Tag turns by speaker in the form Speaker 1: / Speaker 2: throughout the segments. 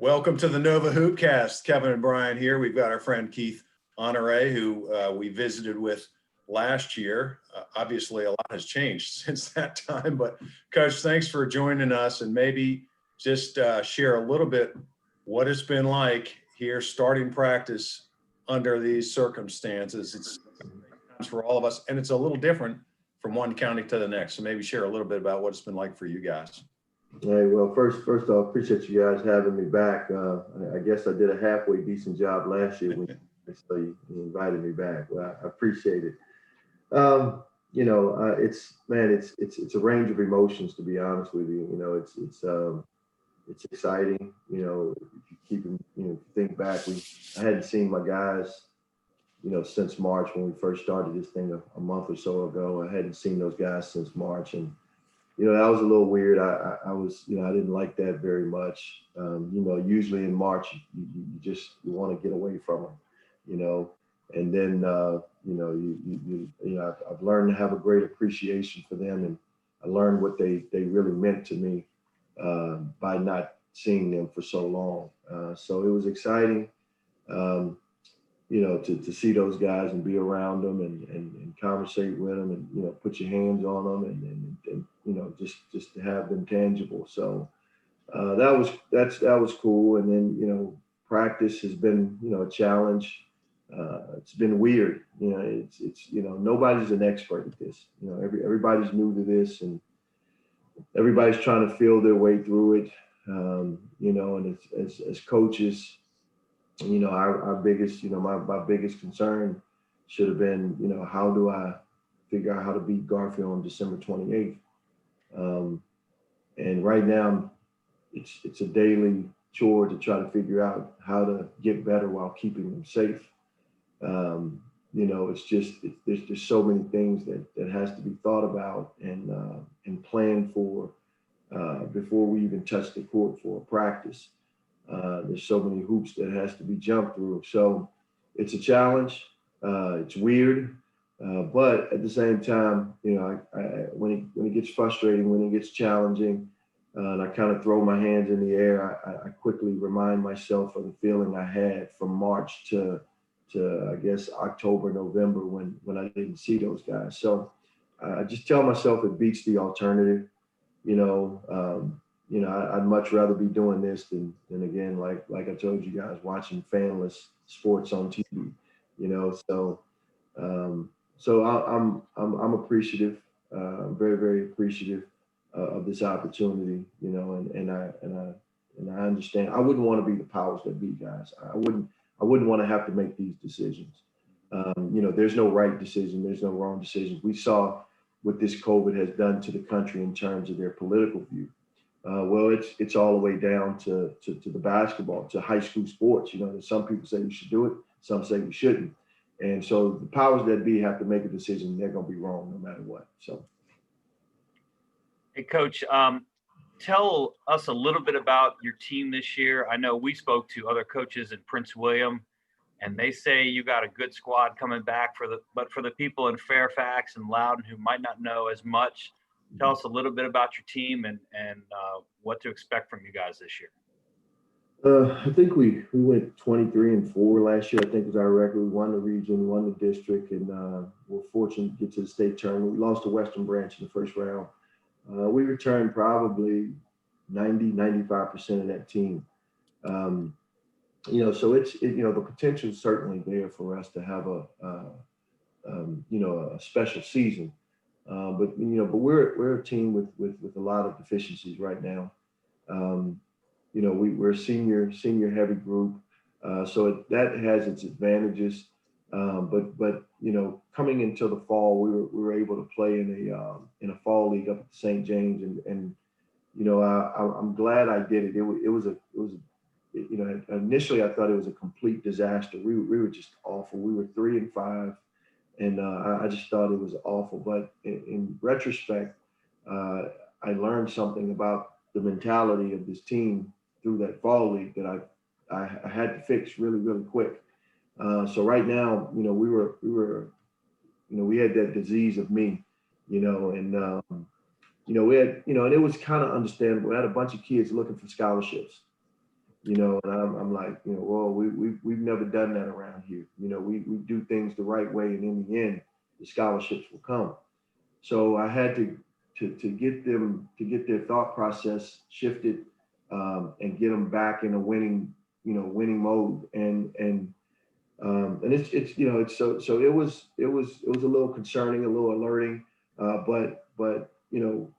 Speaker 1: Welcome to the NovaHoopcast. Kevin and Brian here. We've got our friend Keith Honore, who we visited with last year. Obviously, a lot has changed since that time. But, Coach, thanks for joining us, and maybe just share a little bit what it's been like here starting practice under these circumstances. It's for all of us, and it's a little different from one county to the next. So maybe share a little bit about what it's been like for you guys.
Speaker 2: Hey, well, first off, appreciate you guys having me back. I guess I did a halfway decent job last year when you invited me back. Well, I appreciate it. It's a range of emotions, to be honest with you. You know, it's exciting. You know, if you think back, I hadn't seen my guys, since March when we first started this thing a month or so ago. I hadn't seen those guys since March, and that was a little weird. I didn't like that very much. Usually in March, you want to get away from them, and then, I've learned to have a great appreciation for them. And I learned what they really meant to me by not seeing them for so long. So it was exciting, to see those guys and be around them and conversate with them and, put your hands on them and just to have them tangible. So that was cool. And then, practice has been, a challenge. It's been weird. It's nobody's an expert at this. Everybody's new to this, and everybody's trying to feel their way through it. And as coaches, our biggest, my biggest concern should have been, how do I figure out how to beat Garfield on December 28th? And right now, it's a daily chore to try to figure out how to get better while keeping them safe. There's just so many things that has to be thought about and planned for before we even touch the court for a practice. There's so many hoops that has to be jumped through. So it's a challenge. It's weird. But at the same time, when it gets frustrating, when it gets challenging, and I kind of throw my hands in the air, I quickly remind myself of the feeling I had from March to I guess October, November, when I didn't see those guys. So I just tell myself it beats the alternative. I'd much rather be doing this than again, like I told you guys, watching fanless sports on TV. So I'm appreciative. I'm very, very appreciative of this opportunity. And I understand. I wouldn't want to be the powers that be, guys. I wouldn't want to have to make these decisions. There's no right decision. There's no wrong decisions. We saw what this COVID has done to the country in terms of their political view. Well, it's all the way down to the basketball, to high school sports. Some people say we should do it. Some say we shouldn't. And so the powers that be have to make a decision. They're going to be wrong no matter what. So.
Speaker 3: Hey, Coach, tell us a little bit about your team this year. I know we spoke to other coaches in Prince William, and they say you got a good squad coming back but for the people in Fairfax and Loudoun who might not know as much, tell us a little bit about your team and what to expect from you guys this year.
Speaker 2: I think we went 23-4 last year. I think was our record. We won the region, won the district, and we're fortunate to get to the state tournament. We lost to Western Branch in the first round. We returned probably 90-95% of that team. So the potential is certainly there for us to have a special season. But we're a team with a lot of deficiencies right now. We're a senior heavy group, so that has its advantages. But coming into the fall, we were able to play in a fall league up at St. James, and I'm glad I did it. It was initially I thought it was a complete disaster. We were just awful. We were 3-5. And I just thought it was awful. But in retrospect, I learned something about the mentality of this team through that fall league that I had to fix really, really quick. So right now, we had that disease of me, and we had, and it was kind of understandable. We had a bunch of kids looking for scholarships. you know, and I'm like, you know, well, we've never done that around here. You know, we do things the right way, and in the end, the scholarships will come. So I had to get them to get their thought process shifted, and get them back in a winning mode. And it's you know, it's so it was a little concerning, a little alerting, but you know,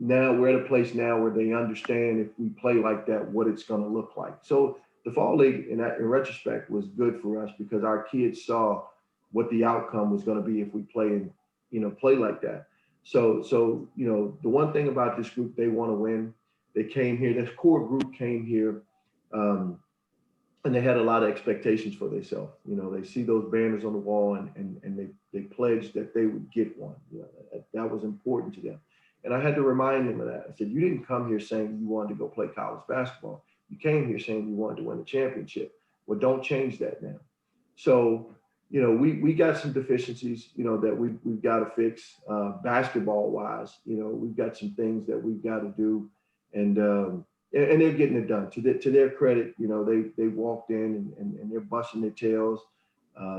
Speaker 2: now we're at a place now where they understand if we play like that, what it's going to look like. So the fall league, in retrospect, was good for us because our kids saw what the outcome was going to be if we play like that. So you know, the one thing about this group, they want to win. They came here. This core group came here, and they had a lot of expectations for themselves. You know, they see those banners on the wall, and they pledged that they would get one. You know, that was important to them. And I had to remind them of that. I said, you didn't come here saying you wanted to go play college basketball. You came here saying you wanted to win a championship. Well, don't change that now. So, you know, we got some deficiencies, you know, that we've got to fix, basketball wise. You know, we've got some things that we've got to do, and they're getting it done. To their credit, you know, they walked in and they're busting their tails.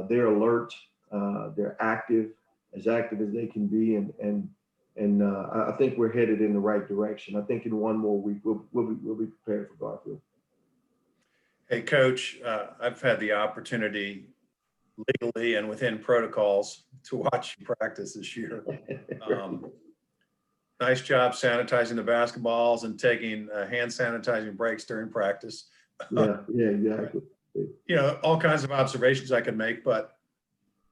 Speaker 2: They're alert. They're active as they can be, and I think we're headed in the right direction. I think in one more week we'll be prepared for Garfield.
Speaker 1: Hey, Coach, I've had the opportunity legally and within protocols to watch you practice this year. Nice job sanitizing the basketballs and taking hand sanitizing breaks during practice.
Speaker 2: Yeah, exactly.
Speaker 1: You know, all kinds of observations I could make, but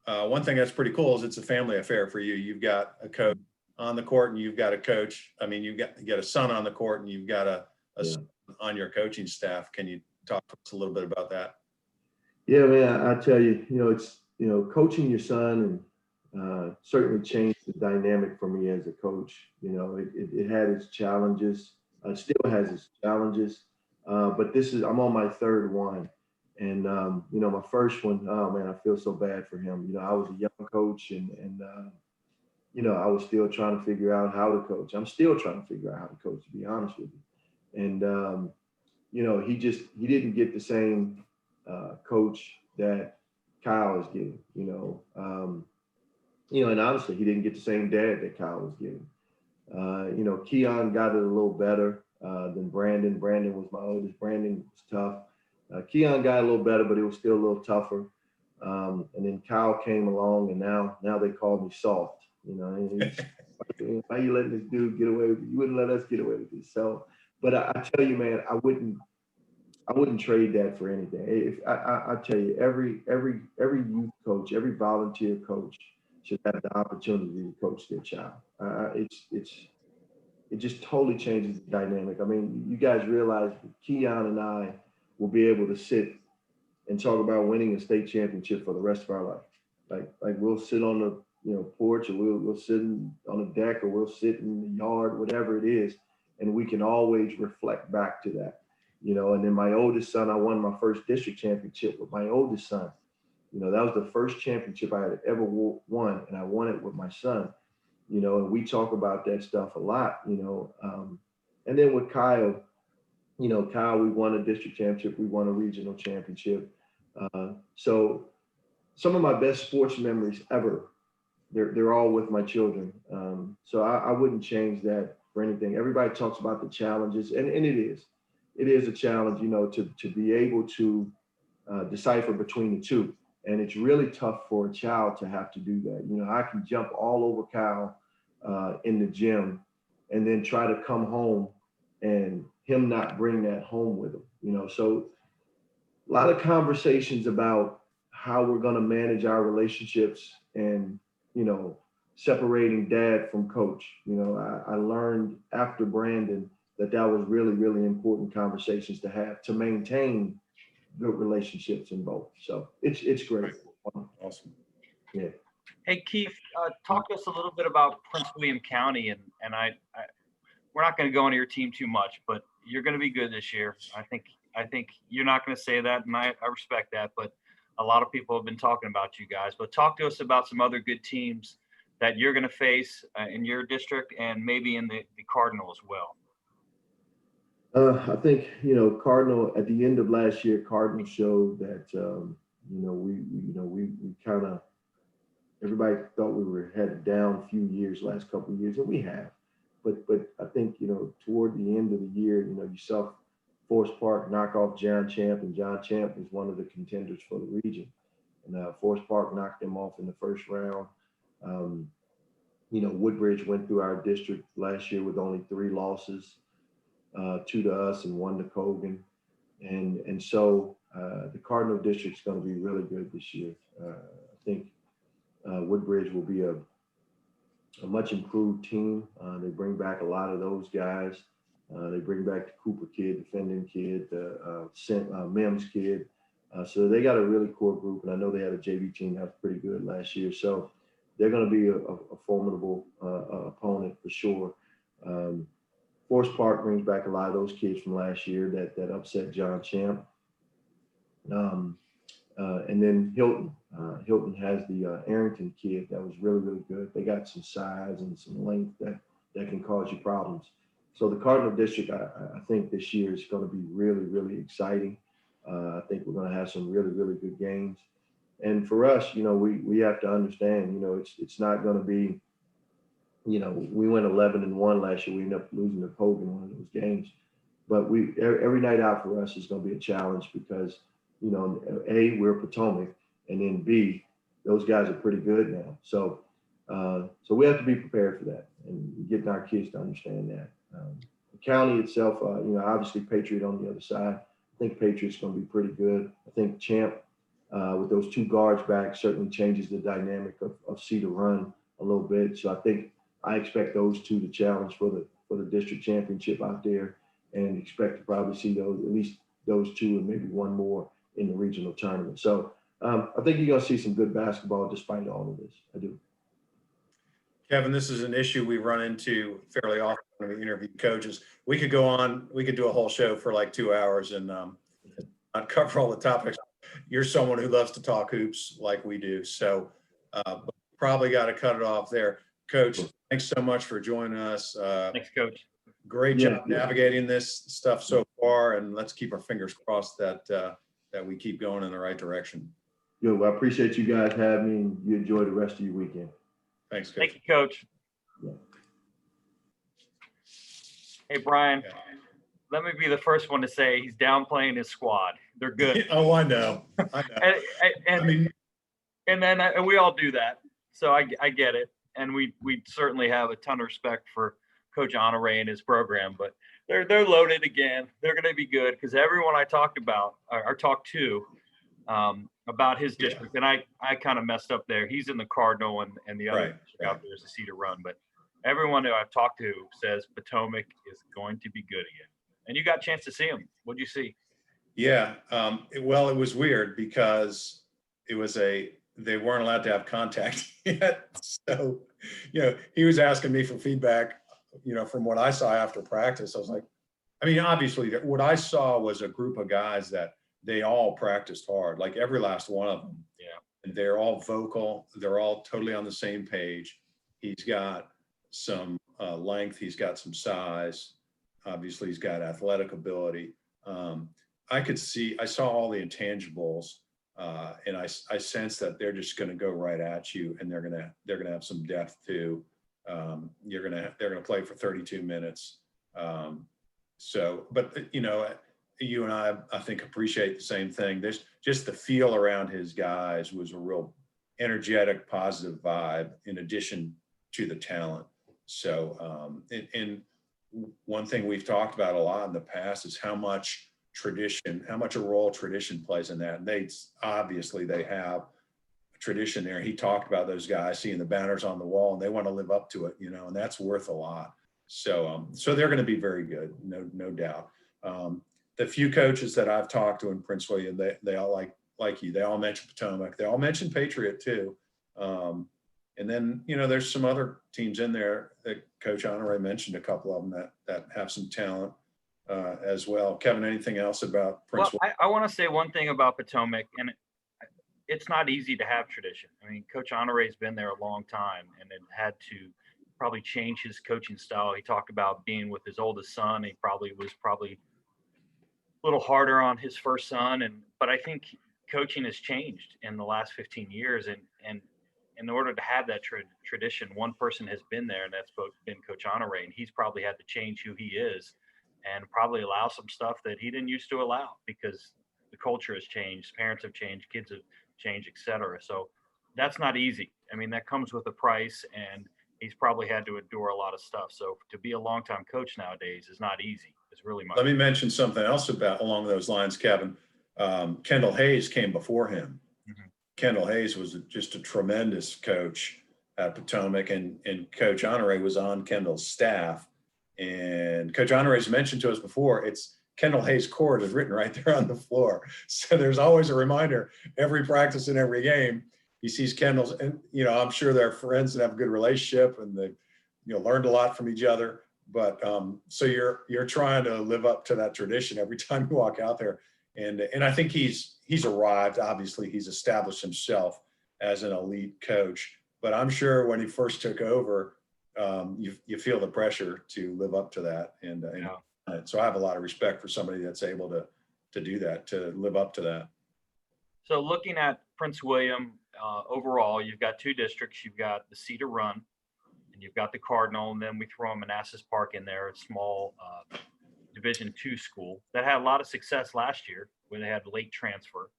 Speaker 1: one thing that's pretty cool is it's a family affair for you. You've got a coach on the court and you've got a coach. I mean, you get a son on the court and you've got a son on your coaching staff. Can you talk to us a little bit about that?
Speaker 2: Yeah, man, I tell you, you know, it's, you know, coaching your son and certainly changed the dynamic for me as a coach. You know, it had its challenges, still has its challenges, but I'm on my third one. And, you know, my first one, oh man, I feel so bad for him. You know, I was a young coach and you know, I was still trying to figure out how to coach. I'm still trying to figure out how to coach, to be honest with you. And, you know, he didn't get the same coach that Kyle is getting, you know, and obviously he didn't get the same dad that Kyle was getting. You know, Keon got it a little better than Brandon. Brandon was my oldest. Brandon was tough. Keon got a little better, but it was still a little tougher. And then Kyle came along, and now they call me soft. You know, why you letting this dude get away with it? You wouldn't let us get away with this. So, but I tell you, man, I wouldn't trade that for anything. If I tell you, every youth coach, every volunteer coach should have the opportunity to coach their child. It just totally changes the dynamic. I mean, you guys realize Keon and I will be able to sit and talk about winning a state championship for the rest of our life. Like we'll sit on the porch, or we'll sit on the deck, or we'll sit in the yard, whatever it is, and we can always reflect back to that. You know, and then my oldest son, I won my first district championship with my oldest son. You know, that was the first championship I had ever won, and I won it with my son. You know, and we talk about that stuff a lot, you know. And then with Kyle, you know, we won a district championship, we won a regional championship. So some of my best sports memories ever, they're all with my children. So I wouldn't change that for anything. Everybody talks about the challenges, and it is a challenge, you know, to be able to decipher between the two. And it's really tough for a child to have to do that. You know, I can jump all over Kyle in the gym and then try to come home and him not bring that home with him, you know. So a lot of conversations about how we're going to manage our relationships and, you know, separating dad from coach. You know, I learned after Brandon that was really, really important conversations to have to maintain good relationships in both. So it's great.
Speaker 1: Awesome.
Speaker 2: Yeah.
Speaker 3: Hey, Keith, talk to us a little bit about Prince William County. And we're not going to go into your team too much, but you're going to be good this year. I think you're not going to say that, and I respect that, but a lot of people have been talking about you guys. But talk to us about some other good teams that you're going to face in your district and maybe in the Cardinal as well.
Speaker 2: I think, Cardinal at the end of last year, Cardinal showed that, we kind of, everybody thought we were headed down a few years, last couple of years, and we have. But I think, toward the end of the year, you saw Forest Park knock off John Champ, and John Champ was one of the contenders for the region. And Forest Park knocked them off in the first round. Woodbridge went through our district last year with only 3 losses, 2 to us and 1 to Cogan. And so the Cardinal district is going to be really good this year. I think Woodbridge will be a much improved team. They bring back a lot of those guys. They bring back the Cooper kid, the Fendon kid, the Mims kid. So they got a really core group, and I know they had a JV team that was pretty good last year. So they're going to be a formidable opponent for sure. Forest Park brings back a lot of those kids from last year that upset John Champ. And then Hilton. Hilton has the Arrington kid that was really, really good. They got some size and some length that can cause you problems. So the Cardinal district, I think this year is going to be really, really exciting. I think we're going to have some really, really good games. And for us, we have to understand, it's not going to be, we went 11-1 last year. We ended up losing to Hogan one of those games. But every night out for us is going to be a challenge because, A, we're Potomac, and then B, those guys are pretty good now. So we have to be prepared for that and getting our kids to understand that. The county itself, obviously Patriot on the other side. I think Patriot's going to be pretty good. I think Champ, with those 2 guards back, certainly changes the dynamic of Cedar Run a little bit. So I expect those 2 to challenge for the district championship out there, and expect to probably see at least those 2 and maybe 1 more in the regional tournament. So I think you're going to see some good basketball despite all of this. I do.
Speaker 1: Kevin, this is an issue we run into fairly often when we interview coaches. We could go on, we could do a whole show for like 2 hours and not cover all the topics. You're someone who loves to talk hoops like we do. So probably got to cut it off there. Coach, thanks so much for joining us.
Speaker 3: Thanks, Coach.
Speaker 1: Great job navigating this stuff so far, and let's keep our fingers crossed that we keep going in the right direction.
Speaker 2: Good. Well, I appreciate you guys having me, and you enjoy the rest of your weekend.
Speaker 1: Thanks, Coach.
Speaker 3: Thank you, Coach.
Speaker 2: Yeah.
Speaker 3: Hey, Brian, let me be the first one to say he's downplaying his squad. They're good.
Speaker 1: Oh, I know.
Speaker 3: And we all do that. So I get it. And we certainly have a ton of respect for Coach Honore and his program, but they're loaded again. They're going to be good because everyone I talked to about his district, and I kind of messed up there. He's in the Cardinal and the other out there is a Cedar Run, but everyone who I've talked to says Potomac is going to be good again. And you got a chance to see him. What'd you see?
Speaker 1: Yeah. It was weird because they weren't allowed to have contact yet. So, he was asking me for feedback, from what I saw after practice. I was like, obviously what I saw was a group of guys that they all practiced hard, like every last one of them.
Speaker 3: Yeah.
Speaker 1: And they're all vocal. They're all totally on the same page. He's got some length. He's got some size. Obviously he's got athletic ability. I saw all the intangibles, and I sense that they're just going to go right at you, and they're going to have some depth too. They're going to play for 32 minutes. But you and I think appreciate the same thing. There's just the feel around his guys was a real energetic, positive vibe in addition to the talent. So, and one thing we've talked about a lot in the past is how much a role tradition plays in that. And they have a tradition there. He talked about those guys seeing the banners on the wall and they want to live up to it, and that's worth a lot. So they're going to be very good. No doubt. The few coaches that I've talked to in Prince William, they all like you, they all mention Potomac. They all mention Patriot too. And then, there's some other teams in there that Coach Honore mentioned, a couple of them that have some talent as well. Kevin, anything else about Prince William?
Speaker 3: I want to say one thing about Potomac, and it's not easy to have tradition. Coach Honore has been there a long time and then had to probably change his coaching style. He talked about being with his oldest son. He was a little harder on his first son, but I think coaching has changed in the last 15 years, and in order to have that tradition, one person has been there, and that's been Coach Honore, and he's probably had to change who he is, and probably allow some stuff that he didn't used to allow because the culture has changed, parents have changed, kids have changed, etc. So that's not easy. I mean, that comes with a price, and he's probably had to endure a lot of stuff. So to be a longtime coach nowadays is not easy. It's really much.
Speaker 1: Let me mention something else along those lines, Kevin. Kendall Hayes came before him. Mm-hmm. Kendall Hayes was just a tremendous coach at Potomac, and Coach Honore was on Kendall's staff. And Coach Honore has mentioned to us before, it's Kendall Hayes' court is written right there on the floor. So there's always a reminder every practice and every game. He sees Kendall's, and I'm sure they're friends and have a good relationship, and they learned a lot from each other. But so you're trying to live up to that tradition every time you walk out there, and I think he's arrived. Obviously, he's established himself as an elite coach. But I'm sure when he first took over, you feel the pressure to live up to that, and so I have a lot of respect for somebody that's able to do that, to live up to that.
Speaker 3: So looking at Prince William, overall, you've got two districts. You've got the Cedar Run, and you've got the Cardinal, and then we throw Manassas Park in there, a small Division II school that had a lot of success last year, where they had late transfer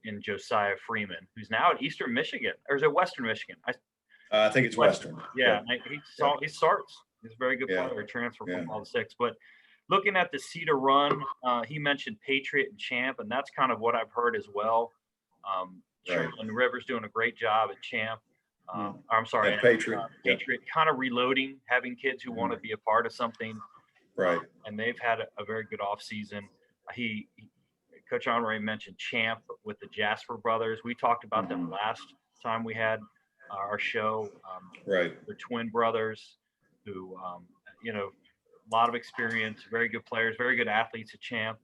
Speaker 3: in Josiah Freeman, who's now at Eastern Michigan, or is it Western Michigan?
Speaker 1: I think it's Western.
Speaker 3: Yeah, he starts. He's a very good player, transfer from all 6. But looking at the Cedar Run, he mentioned Patriot and Champ, and that's kind of what I've heard as well. And Rivers doing a great job at Champ. I'm sorry,
Speaker 1: Patriot.
Speaker 3: Patriot kind of reloading, having kids who want to be a part of something.
Speaker 1: Right.
Speaker 3: And they've had a very good offseason. Coach Honore mentioned Champ with the Jasper brothers. We talked about them last time we had our show. They're twin brothers who, a lot of experience, very good players, very good athletes at Champ.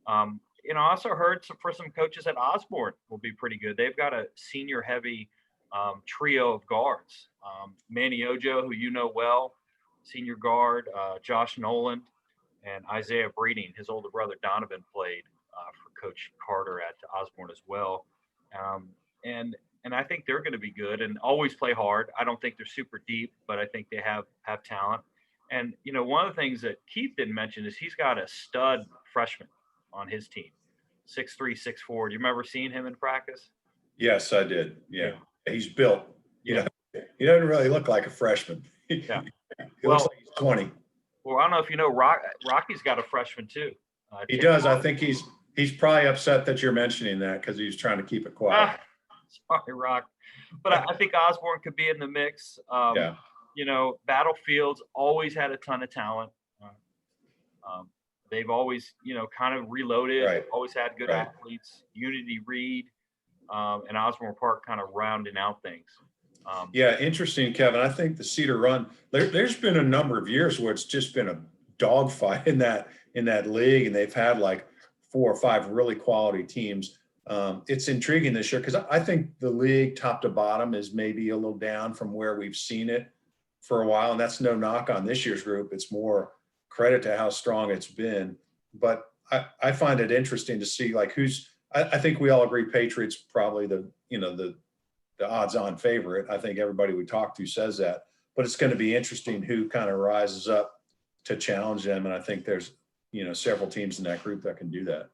Speaker 3: I also heard for some coaches at Osborne will be pretty good. They've got a senior heavy trio of guards. Manny Ojo, who you know well, senior guard, Josh Noland, and Isaiah Breeding. His older brother Donovan played for Coach Carter at Osborne as well. And I think they're going to be good and always play hard. I don't think they're super deep, but I think they have talent. And, one of the things that Keith didn't mention is he's got a stud freshman on his team, 6'3", 6'4". Do you remember seeing him in practice?
Speaker 1: Yes, I did. Yeah. He's built. He doesn't really look like a freshman. He looks like he's 20.
Speaker 3: Well, I don't know if you know, Rocky's got a freshman too.
Speaker 1: He does. I think he's probably upset that you're mentioning that because he's trying to keep it quiet.
Speaker 3: Sorry, Rock. But I think Osborne could be in the mix. Battlefield's always had a ton of talent. They've always, kind of reloaded, always had good athletes. Unity Reed and Osborne Park kind of rounding out things.
Speaker 1: Interesting, Kevin. I think the Cedar Run, there's been a number of years where it's just been a dogfight in that league, and they've had like 4 or 5 really quality teams. It's intriguing this year because I think the league top to bottom is maybe a little down from where we've seen it for a while, and that's no knock on this year's group. It's more credit to how strong it's been. But I find it interesting to see like I think we all agree Patriots probably the odds-on favorite. I think everybody we talk to says that, but it's going to be interesting who kind of rises up to challenge them. And I think there's, several teams in that group that can do that.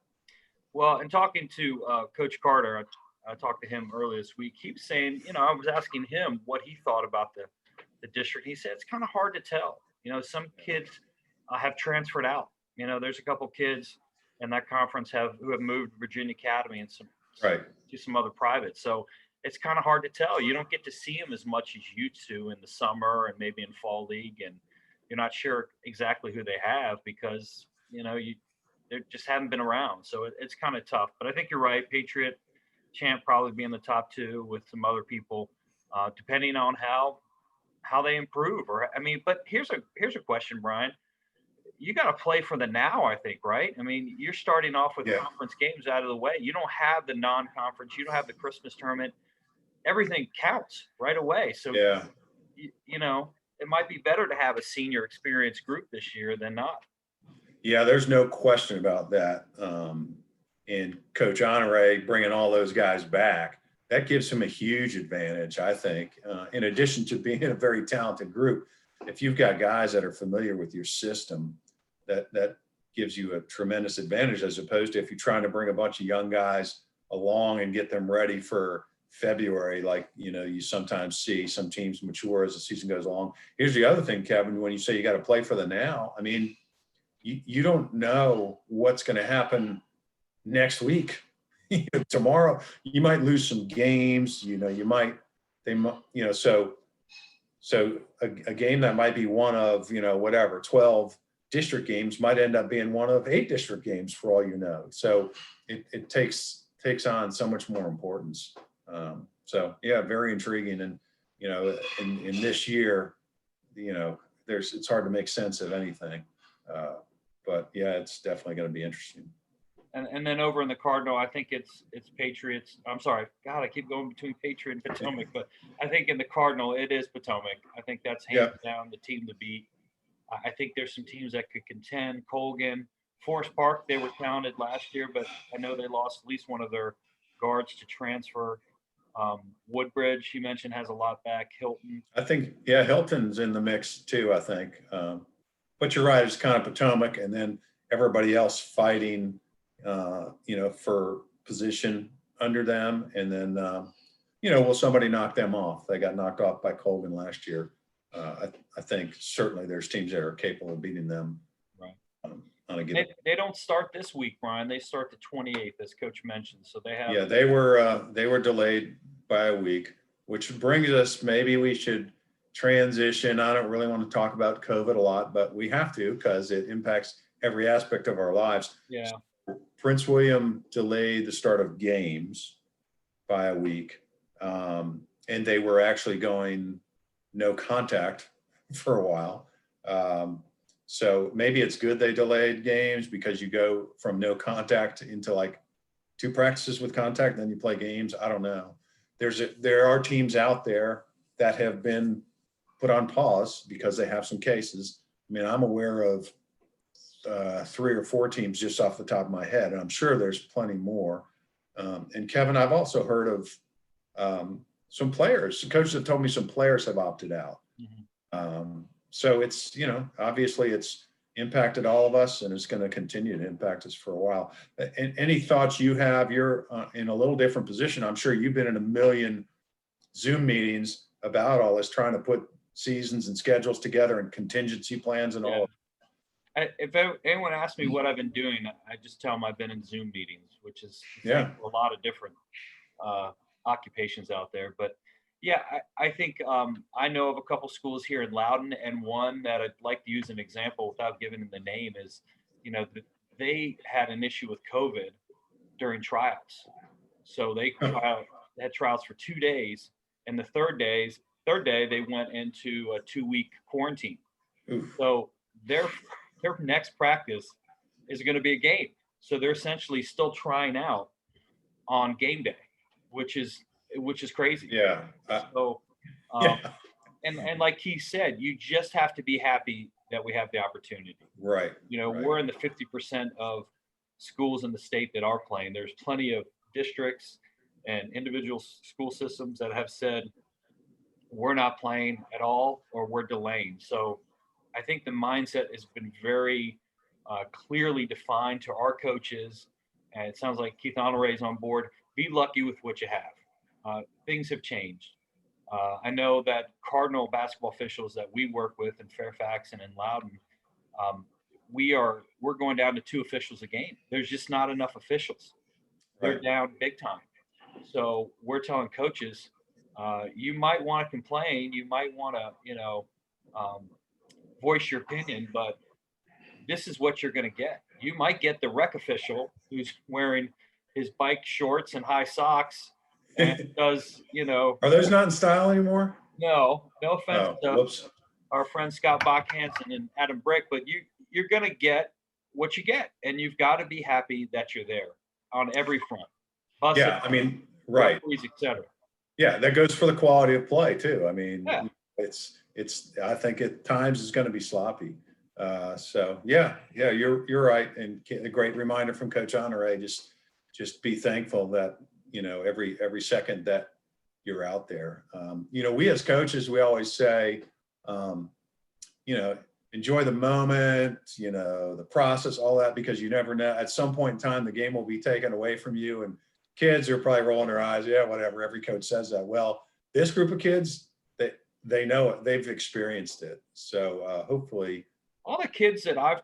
Speaker 3: Well, and talking to Coach Carter, I talked to him earlier this week. He was saying, I was asking him what he thought about the district. He said, it's kind of hard to tell. Some kids have transferred out. There's a couple kids in that conference who have moved to Virginia Academy and to some other privates. So it's kind of hard to tell. You don't get to see them as much as you used to in the summer and maybe in fall league, and you're not sure exactly who they have because they just haven't been around. So it's kind of tough. But I think you're right. Patriot, Champ probably be in the top 2 with some other people, depending on how they improve. But here's a question, Brian. You got to play for the now, I think, right? You're starting off with conference games out of the way. You don't have the non-conference. You don't have the Christmas tournament. Everything counts right away. So, it might be better to have a senior experienced group this year than not.
Speaker 1: Yeah, there's no question about that. And Coach Honore bringing all those guys back, that gives him a huge advantage, I think. In addition to being a very talented group, if you've got guys that are familiar with your system, that gives you a tremendous advantage, as opposed to if you're trying to bring a bunch of young guys along and get them ready for February, like, you sometimes see some teams mature as the season goes along. Here's the other thing, Kevin, when you say you got to play for the now, I mean, you don't know what's going to happen next week. Tomorrow, you might lose some games, so a game that might be one of, 12 district games might end up being one of 8 district games for all you know. So it takes on so much more importance. So yeah, very intriguing. And, in this year, it's hard to make sense of anything. But yeah, it's definitely going to be interesting.
Speaker 3: And then over in the Cardinal, I think it's Patriots. I'm sorry, God, I keep going between Patriot and Potomac, but I think in the Cardinal it is Potomac. I think that's hands down the team to beat. I think there's some teams that could contend. Colgan, Forest Park, they were talented last year, but I know they lost at least one of their guards to transfer. Woodbridge, you mentioned, has a lot back. Hilton.
Speaker 1: I think, Hilton's in the mix too, I think. But you're right, it's kind of Potomac and then everybody else fighting, for position under them. And then, will somebody knock them off? They got knocked off by Colgan last year. I think certainly there's teams that are capable of beating them.
Speaker 3: Right.
Speaker 1: On a given.
Speaker 3: They don't start this week, Brian. They start the 28th, as Coach mentioned. So they have.
Speaker 1: Yeah, they were delayed by a week, which brings us, maybe we should transition. I don't really want to talk about COVID a lot, but we have to because it impacts every aspect of our lives.
Speaker 3: Yeah.
Speaker 1: So Prince William delayed the start of games by a week, and they were actually going no contact for a while. So maybe it's good they delayed games because you go from no contact into like 2 practices with contact, and then you play games. I don't know. There are teams out there that have been put on pause because they have some cases. I mean, I'm aware of 3 or 4 teams just off the top of my head, and I'm sure there's plenty more. And Kevin, I've also heard of some players. Some coaches have told me some players have opted out. Mm-hmm. So it's, obviously it's impacted all of us and it's going to continue to impact us for a while. And any thoughts you have? You're in a little different position. I'm sure you've been in a million Zoom meetings about all this, trying to put seasons and schedules together and contingency plans and all.
Speaker 3: If anyone asks me what I've been doing, I just tell them I've been in Zoom meetings, which is a lot of different occupations out there. But yeah, I think I know of a couple schools here in Loudoun, and one that I'd like to use an example without giving the name is, they had an issue with COVID during tryouts. So they had tryouts for 2 days, and the third day they went into a 2-week quarantine. Oof. So their next practice is going to be a game. So they're essentially still trying out on game day, which is crazy.
Speaker 1: Yeah.
Speaker 3: And like he said, you just have to be happy that we have the opportunity.
Speaker 1: Right.
Speaker 3: We're in the 50% of schools in the state that are playing. There's plenty of districts and individual school systems that have said we're not playing at all or we're delaying. So I think the mindset has been very clearly defined to our coaches, and it sounds like Keith Honore is on board. Be lucky with what you have. Things have changed. I know that Cardinal basketball officials that we work with in Fairfax and in Loudoun, we're going down to 2 officials a game. There's just not enough officials. They're down big time. So we're telling coaches, you might want to complain, you might want to, voice your opinion, but this is what you're going to get. You might get the rec official who's wearing his bike shorts and high socks and does,
Speaker 1: Are those not in style anymore?
Speaker 3: No offense to our friends Scott Bach Hansen and Adam Brick, but you're going to get what you get, and you've got to be happy that you're there on every front. Right. Etc.
Speaker 1: Yeah, that goes for the quality of play too. I mean, it's I think at times it's going to be sloppy. So yeah, you're right. And a great reminder from Coach Honore, just be thankful that, every second that you're out there. We as coaches, we always say, enjoy the moment, the process, all that, because you never know. At some point in time, the game will be taken away from you, and kids are probably rolling their eyes. Yeah, whatever. Every coach says that. Well, this group of kids, they know it. They've experienced it. So hopefully,
Speaker 3: all the kids that I've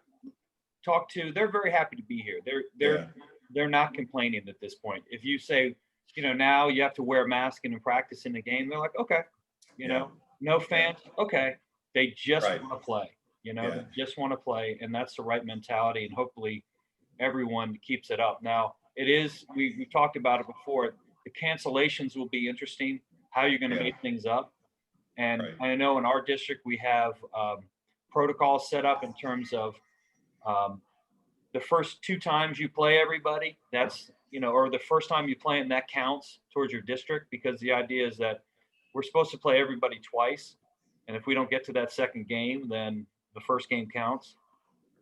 Speaker 3: talked to, they're very happy to be here. They're not complaining at this point. If you say, now you have to wear a mask and practice in the game, they're like, okay, no fans, okay. They just want to play. They just want to play, and that's the right mentality. And hopefully, everyone keeps it up. Now, it is. We've talked about it before. The cancellations will be interesting. How you're going to make things up. And I know in our district we have protocols set up in terms of the first 2 times you play everybody, that's, or the first time you play them, that counts towards your district, because the idea is that we're supposed to play everybody twice. And if we don't get to that second game, then the first game counts.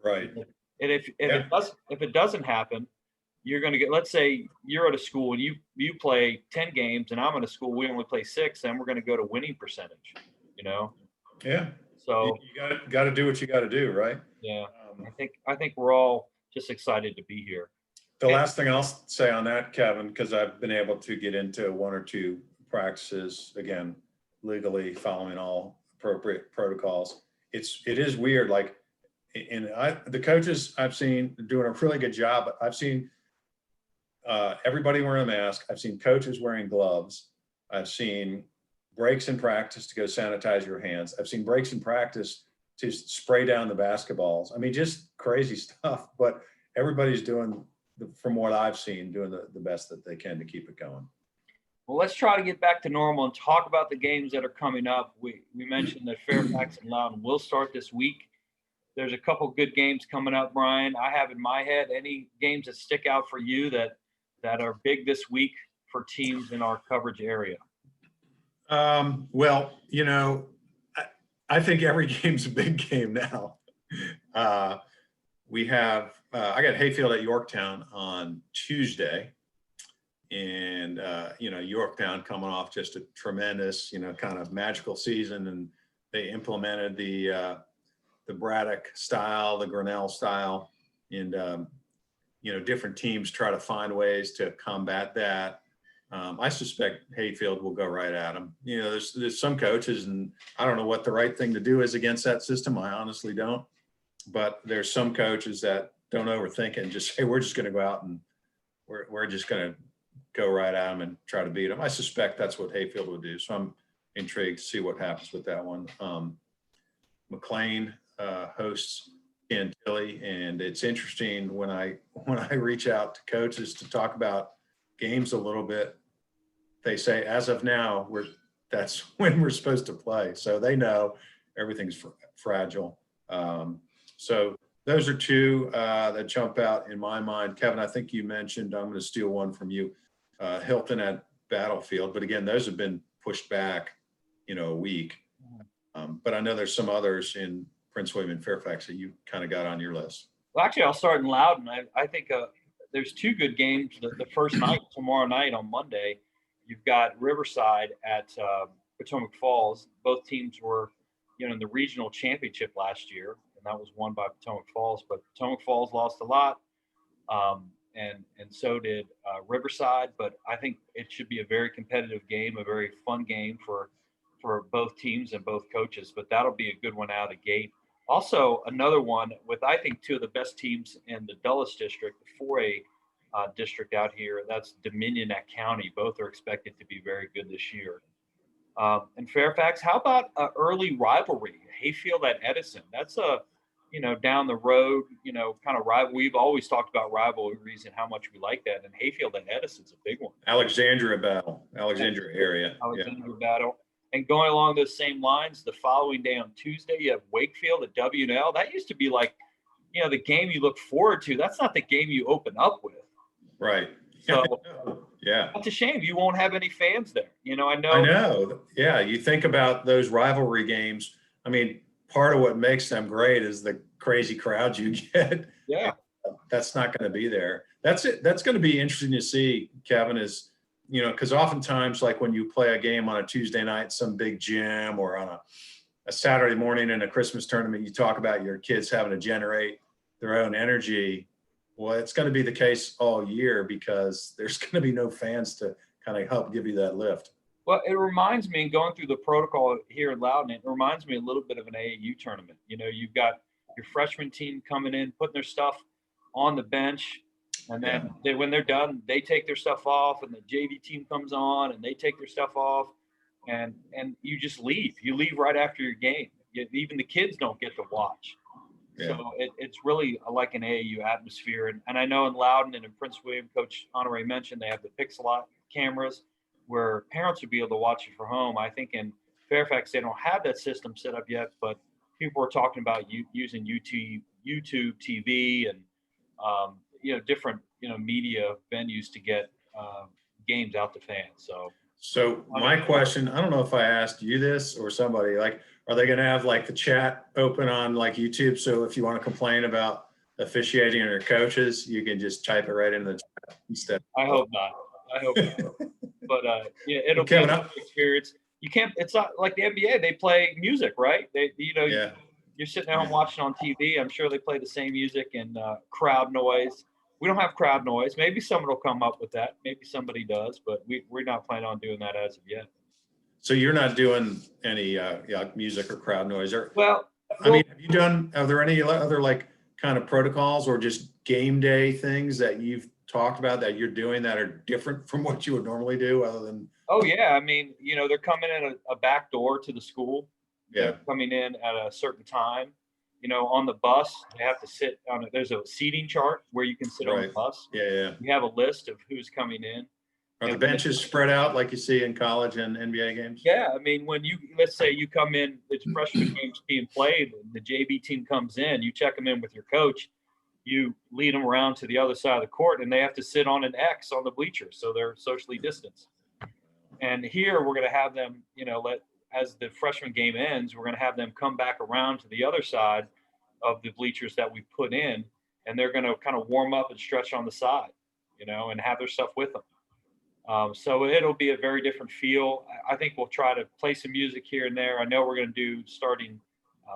Speaker 1: Right.
Speaker 3: And if it doesn't happen, you're going to get, let's say you're at a school and you play 10 games and I'm at a school, we only play 6, and we're going to go to winning percentage,
Speaker 1: Yeah.
Speaker 3: So
Speaker 1: you got to do what you got to do. Right.
Speaker 3: Yeah. I think we're all just excited to be here.
Speaker 1: The last thing I'll say on that, Kevin, because I've been able to get into 1 or 2 practices, again, legally following all appropriate protocols. It is weird. Like, the coaches I've seen doing a really good job, but I've seen everybody wearing a mask. I've seen coaches wearing gloves. I've seen breaks in practice to go sanitize your hands. I've seen breaks in practice to spray down the basketballs. I mean, just crazy stuff, but everybody's doing, from what I've seen, doing the best that they can to keep it going.
Speaker 3: Well, let's try to get back to normal and talk about the games that are coming up. We mentioned that Fairfax and Loudon will start this week. There's a couple good games coming up, Brian. I have in my head any games that stick out for you that are big this week for teams in our coverage area.
Speaker 1: Well, I think every game's a big game now. We have, I got Hayfield at Yorktown on Tuesday, and, Yorktown coming off just a tremendous, kind of magical season, and they implemented the Braddock style, the Grinnell style, and, different teams try to find ways to combat that. I suspect Hayfield will go right at them. There's some coaches, and I don't know what the right thing to do is against that system. I honestly don't. But there's some coaches that don't overthink it and just say, we're just going to go out and we're just going to go right at them and try to beat them. I suspect that's what Hayfield would do. So I'm intrigued to see what happens with that one. McLean hosts Chantilly, and it's interesting when I reach out to coaches to talk about games a little bit, they say, as of now, that's when we're supposed to play. So they know everything's fragile. So those are 2 that jump out in my mind. Kevin, I think you mentioned, I'm going to steal one from you, Hilton at Battlefield. But again, those have been pushed back, a week. But I know there's some others in Prince William and Fairfax that you kind of got on your list.
Speaker 3: Well, actually, I'll start in Loudon. I think there's 2 good games. The first night, tomorrow night on Monday, you've got Riverside at Potomac Falls. Both teams were, in the regional championship last year, and that was won by Potomac Falls. But Potomac Falls lost a lot, and so did Riverside. But I think it should be a very competitive game, a very fun game for both teams and both coaches. But that'll be a good one out of the gate. Also, another one with, I think, 2 of the best teams in the Dulles district, the 4A district out here, that's Dominion at County. Both are expected to be very good this year. And Fairfax, how about an early rivalry? Hayfield at Edison. That's a, down the road, kind of rival. We've always talked about rivalries and how much we like that. And Hayfield at Edison's a big one.
Speaker 1: Alexandria area.
Speaker 3: Alexandria battle. And going along those same lines, the following day on Tuesday, you have Wakefield at W&L. That used to be like, the game you look forward to. That's not the game you open up with.
Speaker 1: Right.
Speaker 3: So,
Speaker 1: yeah.
Speaker 3: It's a shame you won't have any fans there. I know.
Speaker 1: Yeah. You think about those rivalry games I mean, part of what makes them great is the crazy crowds you get.
Speaker 3: Yeah.
Speaker 1: That's not going to be there. That's it. That's going to be interesting to see, Kevin, is, because oftentimes, like when you play a game on a Tuesday night, some big gym, or on a Saturday morning in a Christmas tournament, you talk about your kids having to generate their own energy. Well, it's going to be the case all year because there's going to be no fans to kind of help give you that lift.
Speaker 3: Well, it reminds me, going through the protocol here in Loudon, it reminds me a little bit of an AAU tournament. You've got your freshman team coming in, putting their stuff on the bench, and then when they're done, they take their stuff off, and the JV team comes on and they take their stuff off, and you just leave. You leave right after your game. Even the kids don't get to watch. Yeah. So it's really like an AAU atmosphere. And I know in Loudon and in Prince William, Coach Honore mentioned they have the Pixel cameras where parents would be able to watch it from home. I think in Fairfax, they don't have that system set up yet, but people are talking about using YouTube TV and, different, media venues to get games out to fans.
Speaker 1: So my question, I don't know if I asked you this or somebody, like, are they going to have like the chat open on like YouTube? So if you want to complain about officiating or coaches, you can just type it right into the chat instead.
Speaker 3: I hope not. But it'll be an experience. You can't. It's not like the NBA. They play music, right? You're sitting at home watching on TV. I'm sure they play the same music and crowd noise. We don't have crowd noise. Maybe someone will come up with that. Maybe somebody does, but we're not planning on doing that as of yet.
Speaker 1: So you're not doing any music or crowd noise, or
Speaker 3: I mean,
Speaker 1: are there any other like kind of protocols or just game day things that you've talked about that you're doing that are different from what you would normally do, other than?
Speaker 3: Oh yeah, I mean, they're coming in a back door to the school.
Speaker 1: Yeah.
Speaker 3: They're coming in at a certain time. On the bus, they have to sit on it. There's a seating chart where you can sit on the bus.
Speaker 1: Yeah.
Speaker 3: You have a list of who's coming in.
Speaker 1: Are the benches spread out like you see in college and NBA games?
Speaker 3: Yeah, I mean, when let's say you come in, it's freshman games being played, and the JV team comes in, you check them in with your coach, you lead them around to the other side of the court, and they have to sit on an X on the bleachers, so they're socially distanced. And here we're going to have them, as the freshman game ends, we're going to have them come back around to the other side of the bleachers that we put in, and they're going to kind of warm up and stretch on the side, and have their stuff with them. So it'll be a very different feel. I think we'll try to play some music here and there. I know we're going to do starting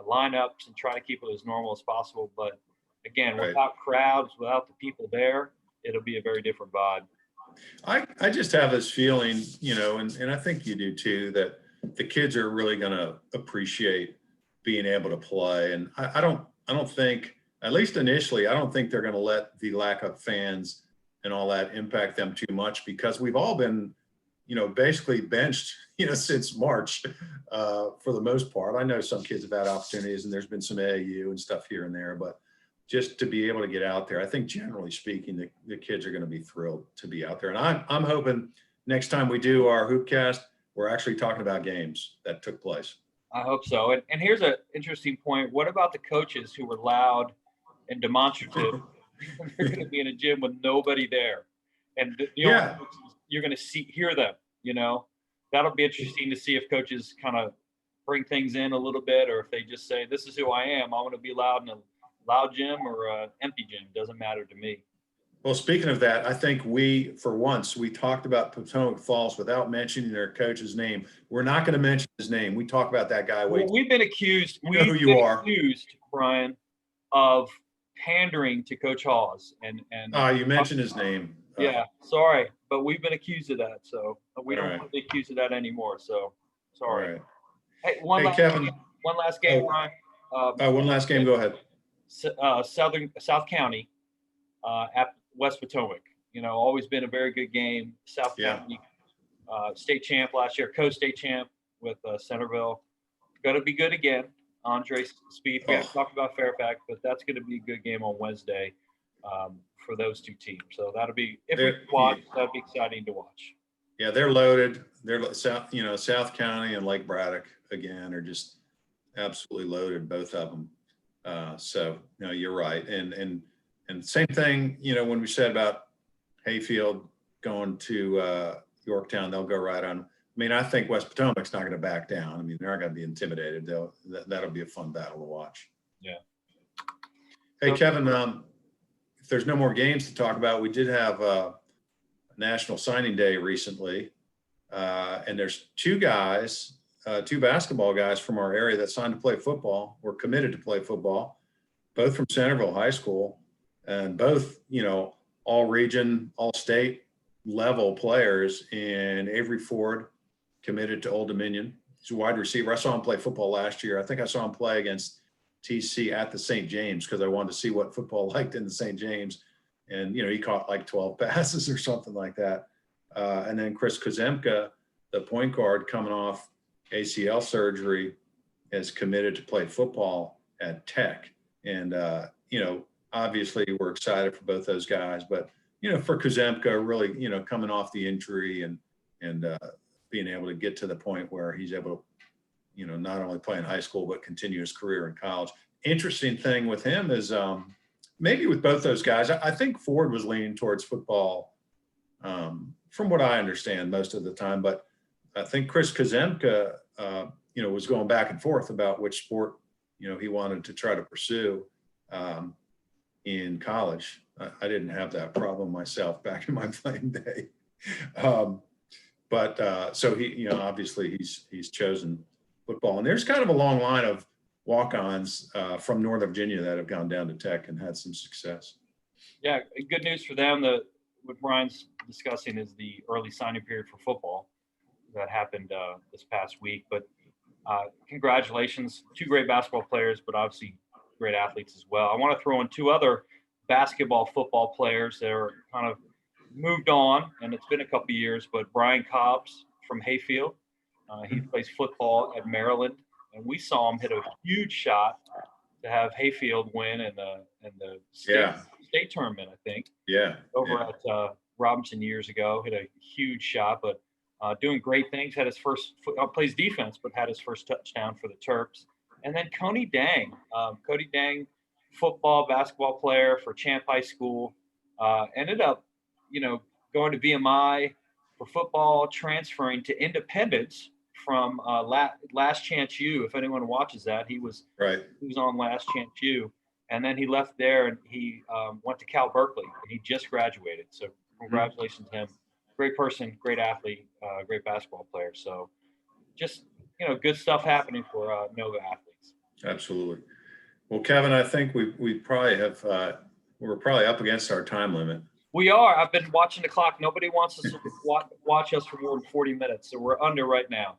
Speaker 3: lineups and try to keep it as normal as possible. But again, without crowds, without the people there, it'll be a very different vibe.
Speaker 1: I just have this feeling, and I think you do too, that the kids are really going to appreciate being able to play. And I don't think, at least initially, I don't think they're going to let the lack of fans and all that impact them too much, because we've all been, basically benched, since March for the most part. I know some kids have had opportunities and there's been some AAU and stuff here and there, but just to be able to get out there, I think generally speaking, the kids are going to be thrilled to be out there. And I'm hoping next time we do our Hoopcast, we're actually talking about games that took place.
Speaker 3: I hope so. And here's an interesting point. What about the coaches who were loud and demonstrative? They're going to be in a gym with nobody there, and you're going to hear them. That'll be interesting to see if coaches kind of bring things in a little bit, or if they just say, "This is who I am. I want to be loud in a loud gym or an empty gym. Doesn't matter to me."
Speaker 1: Well, speaking of that, I think for once we talked about Potomac Falls without mentioning their coach's name. We're not going to mention his name. We talk about that guy.
Speaker 3: We've been accused. Accused, Brian, of pandering to Coach Hawes, and
Speaker 1: you mentioned his name.
Speaker 3: Yeah, sorry, but we've been accused of that, so we don't want to be accused of that anymore. So sorry.
Speaker 1: Right.
Speaker 3: Hey, one last game, Brian.
Speaker 1: One last game. Go ahead.
Speaker 3: South County at West Potomac. Always been a very good game. South County state champ last year, co-state champ with Centerville. Going to be good again. Andre Spieth. We haven't talked about Fairfax, but that's going to be a good game on Wednesday for those two teams. So that'll be, if we watch, that'll be exciting to watch.
Speaker 1: Yeah, they're loaded. They're South County and Lake Braddock again are just absolutely loaded, both of them. So you're right, and same thing. When we said about Hayfield going to Yorktown, they'll go right on mean, I think West Potomac's not going to back down. I mean, they're not going to be intimidated. That'll be a fun battle to watch.
Speaker 3: Yeah.
Speaker 1: Hey,
Speaker 3: So-
Speaker 1: Kevin, if there's no more games to talk about, we did have National Signing Day recently. And there's two basketball guys from our area that signed to play football, were committed to play football, both from Centerville High School, and both, all region, all state level players. And Avery Ford committed to Old Dominion. He's a wide receiver. I saw him play football last year. I think I saw him play against TC at the St. James because I wanted to see what football liked in the St. James. And, he caught like 12 passes or something like that. And then Chris Kozemka, the point guard coming off ACL surgery, is committed to play football at Tech. And, obviously we're excited for both those guys, but, for Kozemka, really, coming off the injury and being able to get to the point where he's able to, not only play in high school, but continue his career in college. Interesting thing with him is maybe with both those guys, I think Ford was leaning towards football from what I understand most of the time, but I think Chris Kozemka, was going back and forth about which sport, he wanted to try to pursue in college. I didn't have that problem myself back in my playing day. So he, obviously he's chosen football, and there's kind of a long line of walk-ons from Northern Virginia that have gone down to Tech and had some success.
Speaker 3: Yeah, good news for them. What Brian's discussing is the early signing period for football that happened this past week. But congratulations, two great basketball players, but obviously great athletes as well. I want to throw in two other basketball football players that are kind of moved on, and it's been a couple of years, but Brian Cobbs from Hayfield, he plays football at Maryland, and we saw him hit a huge shot to have Hayfield win in the state tournament, I think.
Speaker 1: Yeah.
Speaker 3: Over at Robinson years ago, hit a huge shot, but doing great things. Had his first plays defense, but had his first touchdown for the Terps. And then Cody Dang, football, basketball player for Champ High School, ended up, going to VMI for football, transferring to Independence from Last Chance U. If anyone watches that, he was on Last Chance U, and then he left there and he went to Cal Berkeley, and he just graduated. So congratulations to him. Great person, great athlete, great basketball player. So just, good stuff happening for Nova athletes.
Speaker 1: Absolutely. Well, Kevin, I think we probably have we're probably up against our time limit.
Speaker 3: We are. I've been watching the clock. Nobody wants us to watch us for more than 40 minutes, so we're under right now.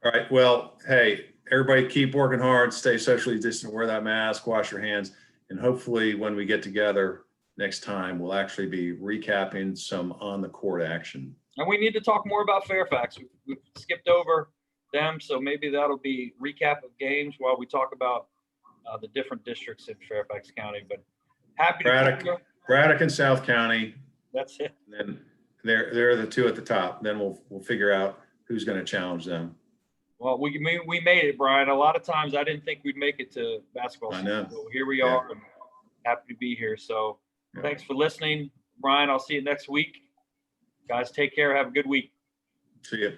Speaker 1: All right. Well, hey, everybody keep working hard, stay socially distant, wear that mask, wash your hands, and hopefully when we get together next time, we'll actually be recapping some on-the-court action.
Speaker 3: And we need to talk more about Fairfax. We've skipped over them, so maybe that'll be recap of games while we talk about the different districts in Fairfax County. But happy to
Speaker 1: Braddock and South County.
Speaker 3: That's it.
Speaker 1: And then they're the two at the top. Then we'll figure out who's going to challenge them.
Speaker 3: Well, we made it, Brian. A lot of times I didn't think we'd make it to basketball season.
Speaker 1: I know.
Speaker 3: But here we are, and happy to be here. So thanks for listening. Brian, I'll see you next week. Guys, take care. Have a good week.
Speaker 1: See you.